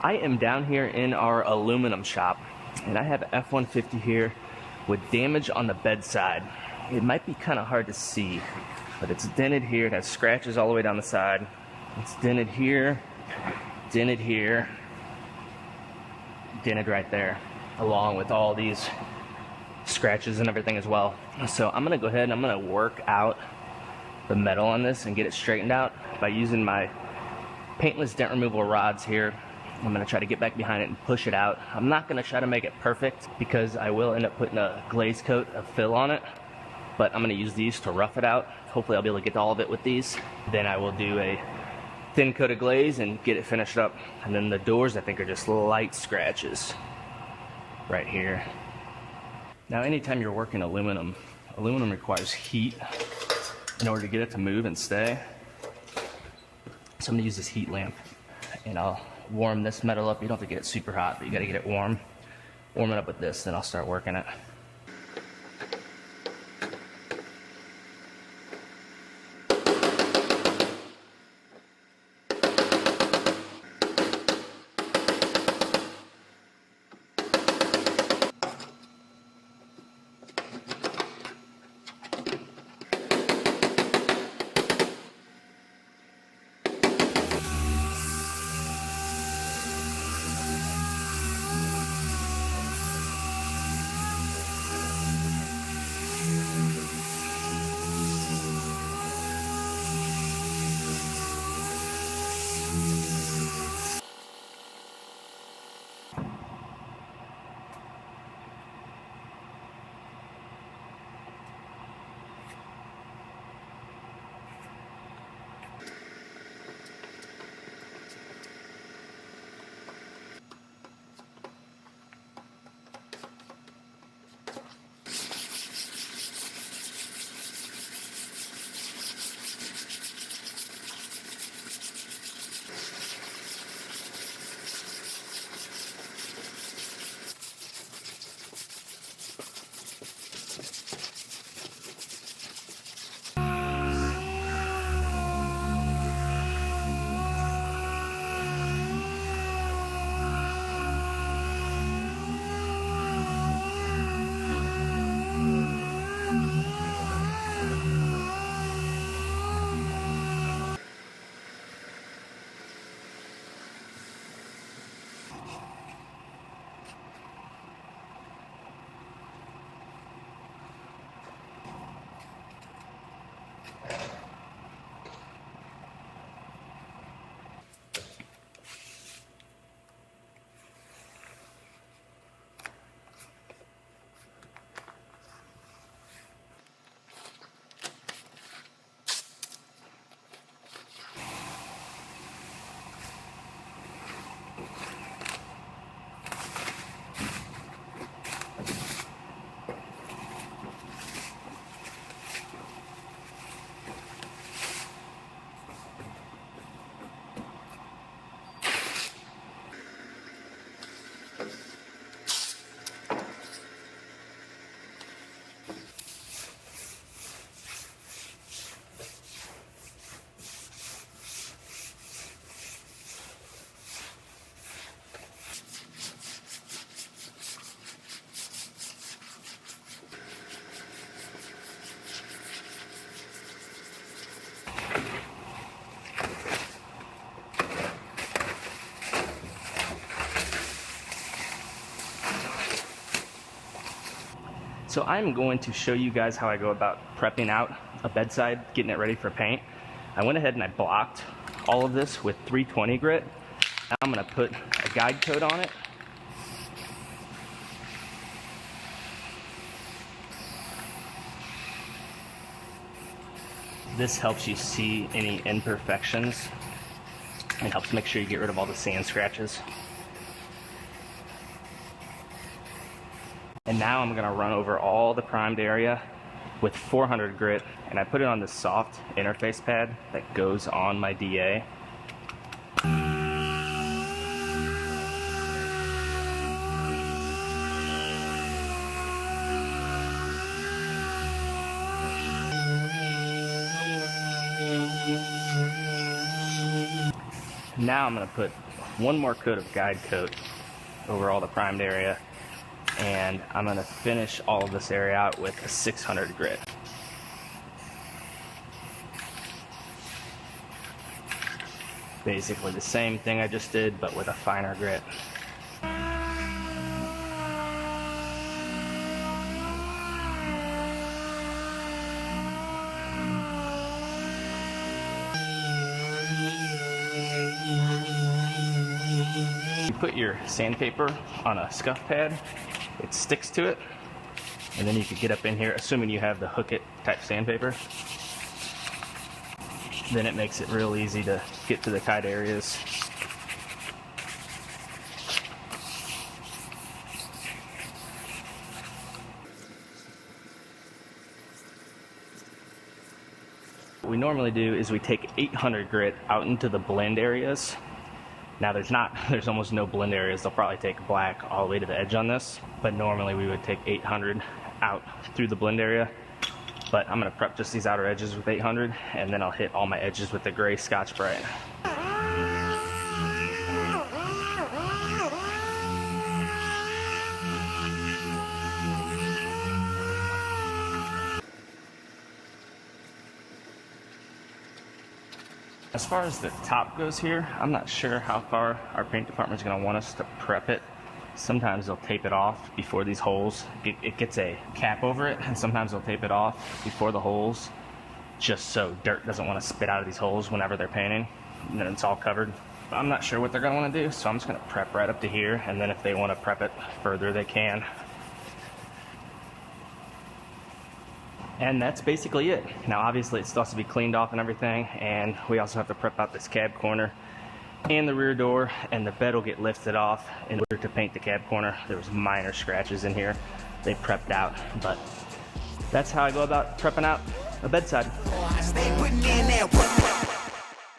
I am down here in our aluminum shop, and I have an F-150 here with damage on the bedside. It might be kind of hard to see, but it's dented here. It has scratches all the way down the side. It's dented here, dented here, dented right there, along with all these scratches and everything as well. So I'm gonna go ahead and I'm gonna work out the metal on this and get it straightened out by using my paintless dent removal rods here. I'm gonna try to get back behind it and push it out. I'm not gonna try to make it perfect because I will end up putting a glaze coat of fill on it, but I'm gonna use these to rough it out. Hopefully I'll be able to get all of it with these. Then I will do a thin coat of glaze and get it finished up. And then the doors, I think, are just light scratches right here. Now anytime you're working aluminum requires heat in order to get it to move and stay. So I'm gonna use this heat lamp and I'll warm this metal up. You don't have to get it super hot, but you gotta get it warm. Warm it up with this, then I'll start working it. So I'm going to show you guys how I go about prepping out a bedside, getting it ready for paint. I went ahead and I blocked all of this with 320 grit. Now I'm gonna put a guide coat on it. This helps you see any imperfections and helps make sure you get rid of all the sand scratches. And now I'm gonna run over all the primed area with 400 grit, and I put it on this soft interface pad that goes on my DA. Now I'm gonna put one more coat of guide coat over all the primed area, and I'm going to finish all of this area out with a 600 grit. Basically the same thing I just did, but with a finer grit. You put your sandpaper on a scuff pad, it sticks to it, and then you could get up in here, assuming you have the hook it type sandpaper. Then it makes it real easy to get to the kite areas. What we normally do is we take 800 grit out into the blend areas. Now there's almost no blend areas. They'll probably take black all the way to the edge on this, but normally we would take 800 out through the blend area. But I'm going to prep just these outer edges with 800, and then I'll hit all my edges with the gray Scotch-Brite. As far as the top goes here, I'm not sure how far our paint department is going to want us to prep it. Sometimes they'll tape it off before these holes. It gets a cap over it, and sometimes they'll tape it off before the holes, just so dirt doesn't want to spit out of these holes whenever they're painting, and then it's all covered. But I'm not sure what they're going to want to do, so I'm just going to prep right up to here, and then if they want to prep it further, they can. And that's basically it. Now obviously it still has to be cleaned off and everything, and we also have to prep out this cab corner and the rear door, and the bed will get lifted off in order to paint the cab corner. There was minor scratches in here they prepped out, but that's how I go about prepping out a bedside.